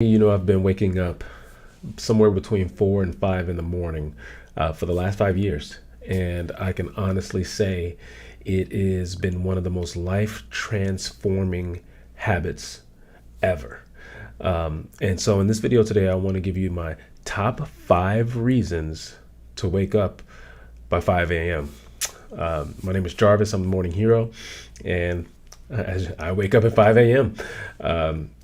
I've been waking up somewhere between 4 and 5 in the morning for the last 5 years. And I can honestly say it has been one of the most life transforming habits ever. And so in this video today, I want to give you my top 5 reasons to wake up by 5 a.m. My name is Jarvis. I'm the morning hero. And I wake up at 5 a.m.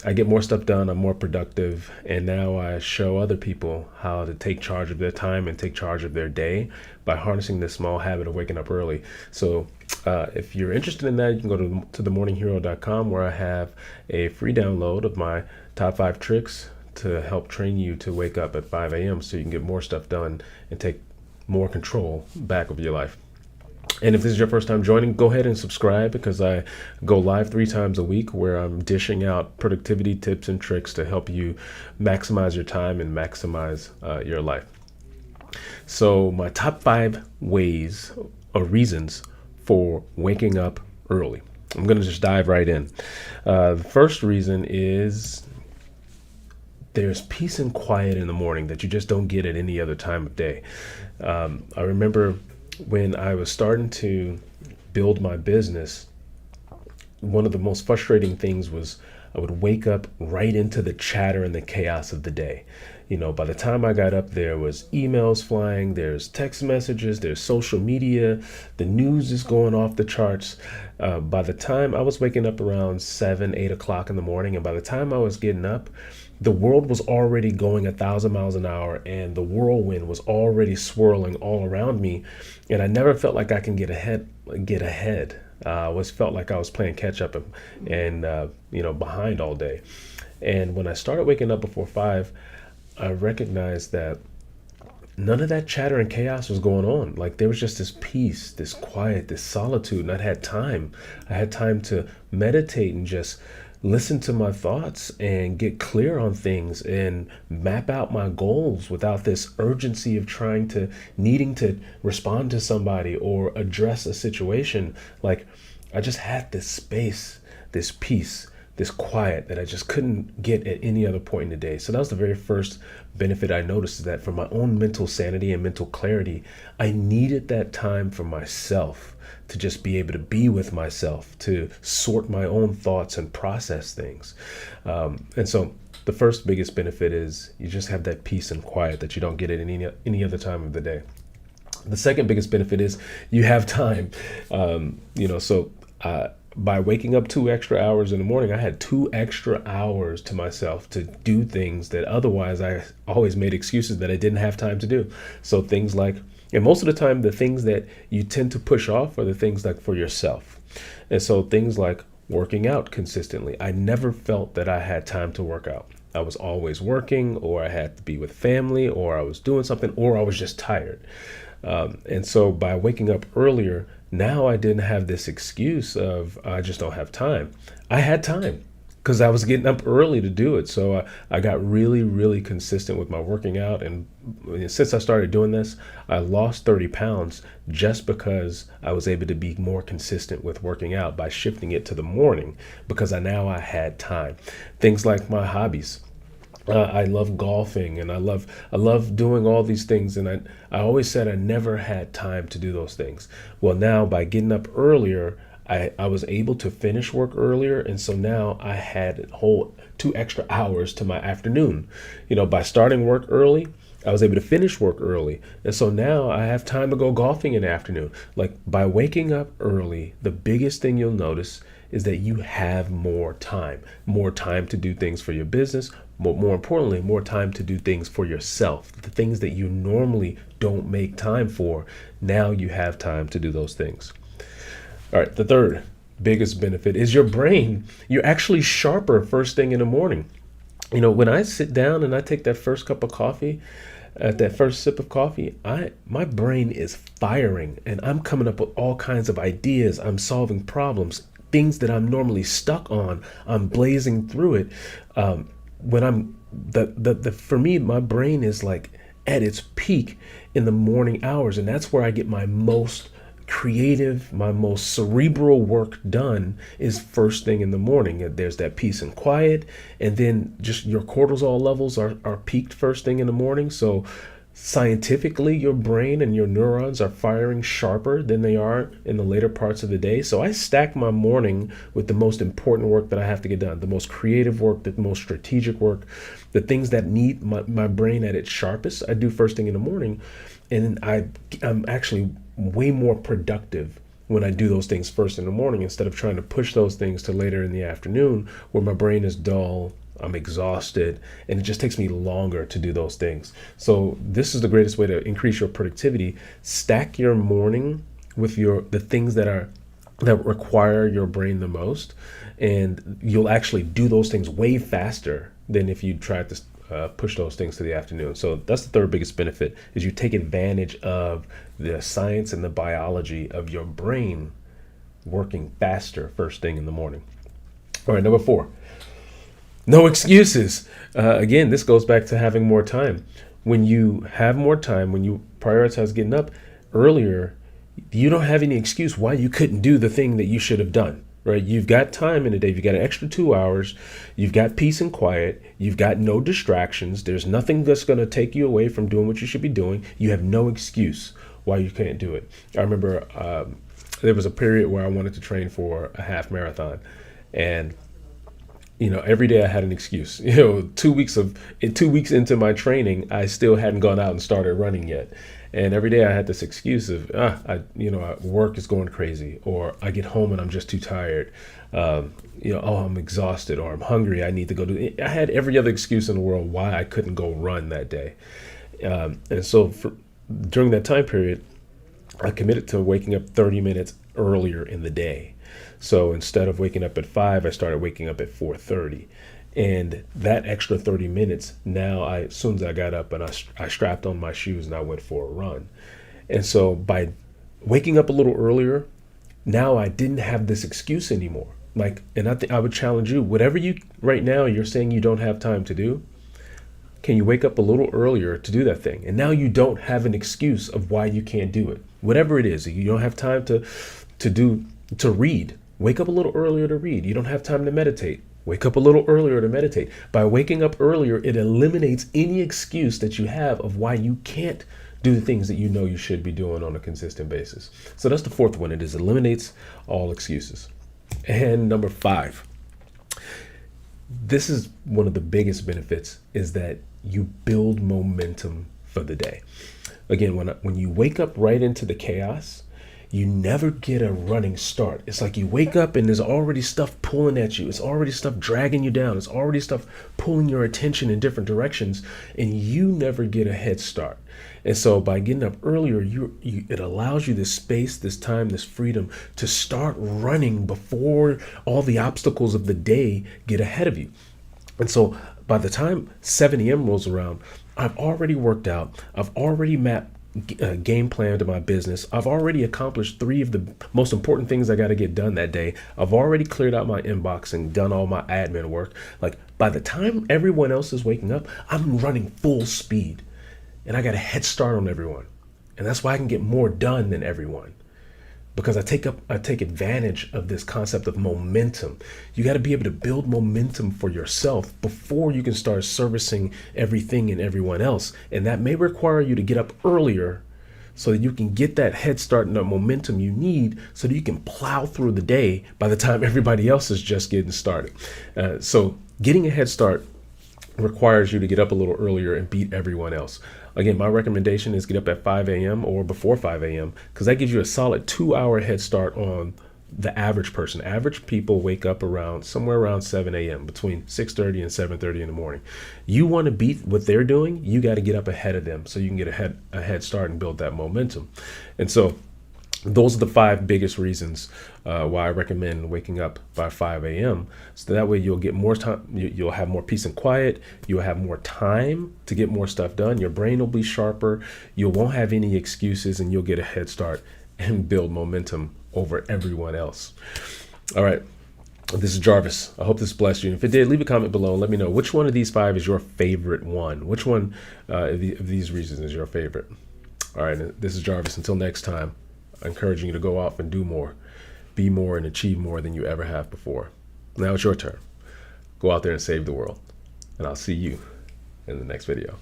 I get more stuff done. I'm more productive. And now I show other people how to take charge of their time and take charge of their day by harnessing this small habit of waking up early. So if you're interested in that, you can go to themorninghero.com, where I have a free download of my top 5 tricks to help train you to wake up at 5 a.m. so you can get more stuff done and take more control back of your life. And if this is your first time joining, go ahead and subscribe, because I go live 3 times a week where I'm dishing out productivity tips and tricks to help you maximize your time and maximize your life. So my top 5 ways or reasons for waking up early. I'm going to just dive right in. The first reason is there's peace and quiet in the morning that you just don't get at any other time of day. I remember when I was starting to build my business, one of the most frustrating things was I would wake up right into the chatter and the chaos of the day. By the time I got up, there was emails flying, there's text messages, there's social media, the news is going off the charts. By the time I was waking up around 7, 8 o'clock in the morning, and by the time I was getting up, the world was already going 1,000 miles an hour, and the whirlwind was already swirling all around me. And I never felt like I can get ahead. I always felt like I was playing catch up and behind all day. And when I started waking up before 5, I recognized that none of that chatter and chaos was going on. Like, there was just this peace, this quiet, this solitude. And I had time. I had time to meditate and just listen to my thoughts and get clear on things and map out my goals without this urgency of needing to respond to somebody or address a situation. Like, I just had this space, this peace, this quiet that I just couldn't get at any other point in the day. So that was the very first benefit I noticed, is that for my own mental sanity and mental clarity, I needed that time for myself, to just be able to be with myself, to sort my own thoughts and process things. And so the first biggest benefit is you just have that peace and quiet that you don't get at any other time of the day. The second biggest benefit is you have time. By waking up 2 extra hours in the morning, I had 2 extra hours to myself to do things that otherwise I always made excuses that I didn't have time to do. So things like, and most of the time, the things that you tend to push off are the things like for yourself. And so things like working out consistently. I never felt that I had time to work out. I was always working, or I had to be with family, or I was doing something, or I was just tired. And so by waking up earlier, now I didn't have this excuse of I just don't have time. I had time because I was getting up early to do it. So I got really, really consistent with my working out. And since I started doing this, I lost 30 pounds just because I was able to be more consistent with working out by shifting it to the morning, because I had time. Things like my hobbies. I love golfing, and I love doing all these things. And I always said I never had time to do those things. Well, now by getting up earlier, I was able to finish work earlier. And so now I had a whole 2 extra hours to my afternoon. By starting work early, I was able to finish work early. And so now I have time to go golfing in the afternoon. Like, by waking up early, the biggest thing you'll notice is that you have more time to do things for your business. More importantly, more time to do things for yourself, the things that you normally don't make time for. Now you have time to do those things. All right, the third biggest benefit is your brain. You're actually sharper first thing in the morning. When I sit down and I take that first cup of coffee, that first sip of coffee, my brain is firing, and I'm coming up with all kinds of ideas. I'm solving problems, things that I'm normally stuck on. I'm blazing through it. For me, my brain is like at its peak in the morning hours, and that's where I get my most creative, my most cerebral work done is first thing in the morning. There's that peace and quiet, and then just your cortisol levels are peaked first thing in the morning. So scientifically, your brain and your neurons are firing sharper than they are in the later parts of the day. So I stack my morning with the most important work that I have to get done, the most creative work, the most strategic work, the things that need my brain at its sharpest. I do first thing in the morning, and I'm actually way more productive when I do those things first in the morning instead of trying to push those things to later in the afternoon where my brain is dull, I'm exhausted, and it just takes me longer to do those things. So this is the greatest way to increase your productivity. Stack your morning with the things that require your brain the most, and you'll actually do those things way faster than if you tried to push those things to the afternoon. So that's the third biggest benefit, is you take advantage of the science and the biology of your brain working faster first thing in the morning. All right, number 4. No excuses. Again, this goes back to having more time. When you have more time, when you prioritize getting up earlier, you don't have any excuse why you couldn't do the thing that you should have done, right? You've got time in the day. You've got an extra 2 hours. You've got peace and quiet. You've got no distractions. There's nothing that's going to take you away from doing what you should be doing. You have no excuse why you can't do it. I remember there was a period where I wanted to train for a half marathon, and every day I had an excuse. 2 weeks into my training, I still hadn't gone out and started running yet. And every day I had this excuse of, work is going crazy, or I get home and I'm just too tired. I'm exhausted, or I'm hungry. I need to go do it. I had every other excuse in the world why I couldn't go run that day. And so during that time period, I committed to waking up 30 minutes earlier in the day. So instead of waking up at 5, I started waking up at 4:30. And that extra 30 minutes, now as soon as I got up and I strapped on my shoes and I went for a run. And so by waking up a little earlier, now I didn't have this excuse anymore. And I would challenge you, whatever right now you're saying you don't have time to do, can you wake up a little earlier to do that thing? And now you don't have an excuse of why you can't do it. Whatever it is, you don't have time to read. Wake up a little earlier to read. You don't have time to meditate. Wake up a little earlier to meditate. By waking up earlier, it eliminates any excuse that you have of why you can't do the things that you know you should be doing on a consistent basis. So that's the fourth one. It eliminates all excuses. And number 5, this is one of the biggest benefits, is that you build momentum for the day. Again, when you wake up right into the chaos, you never get a running start. It's like you wake up and there's already stuff pulling at you. It's already stuff dragging you down. It's already stuff pulling your attention in different directions, and you never get a head start. And so by getting up earlier, it allows you this space, this time, this freedom to start running before all the obstacles of the day get ahead of you. And so by the time 7 a.m. rolls around, I've already worked out. I've already mapped game plan to my business. I've already accomplished 3 of the most important things I got to get done that day. I've already cleared out my inbox and done all my admin work. By the time everyone else is waking up, I'm running full speed, and I got a head start on everyone. And that's why I can get more done than everyone, because I take advantage of this concept of momentum. You got to be able to build momentum for yourself before you can start servicing everything and everyone else. And that may require you to get up earlier so that you can get that head start and the momentum you need so that you can plow through the day by the time everybody else is just getting started. So getting a head start requires you to get up a little earlier and beat everyone else. Again, my recommendation is get up at 5 a.m. or before 5 a.m. because that gives you a solid 2-hour head start on the average person. Average people wake up somewhere around 7 a.m., between 6:30 and 7:30 in the morning. You want to beat what they're doing, you got to get up ahead of them so you can get a head start and build that momentum. And so those are the 5 biggest reasons why I recommend waking up by 5 a.m. So that way you'll get more time, you'll have more peace and quiet, you'll have more time to get more stuff done, your brain will be sharper, you won't have any excuses, and you'll get a head start and build momentum over everyone else. All right, this is Jarvis. I hope this blessed you. And if it did, leave a comment below and let me know which one of these 5 is your favorite one. Which one of these reasons is your favorite? All right, this is Jarvis. Until next time. encouraging you to go off and do more, be more, and achieve more than you ever have before. Now it's your turn. Go out there and save the world. And I'll see you in the next video.